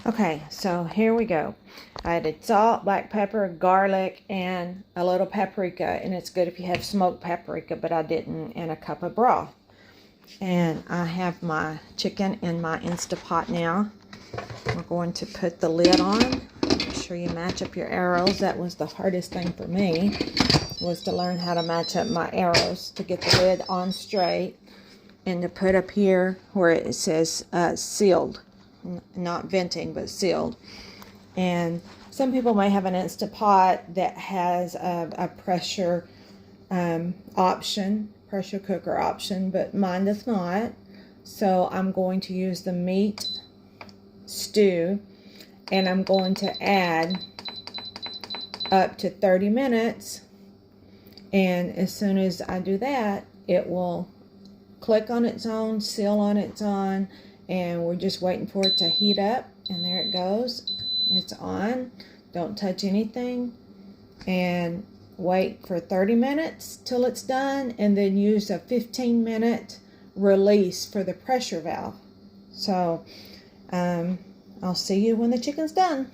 Okay, so here we go. I added salt, black pepper, garlic, and a little paprika. And it's good if you have smoked paprika, but I didn't, and a cup of broth. And I have my chicken in my Insta Pot now. We're going to put the lid on. Make sure you match up your arrows. That was the hardest thing for me, was to learn how to match up my arrows to get the lid on straight, and to put up here where it says sealed. Not venting, but sealed. And some people may have an Insta Pot that has a pressure option, pressure cooker option, but mine does not. So I'm going to use the meat stew, and I'm going to add up to 30 minutes. And as soon as I do that, it will click on its own, seal on its own, and we're just waiting for it to heat up. And there it goes. It's on. Don't touch anything. And wait for 30 minutes till it's done, and then use a 15-minute release for the pressure valve. So I'll see you when the chicken's done.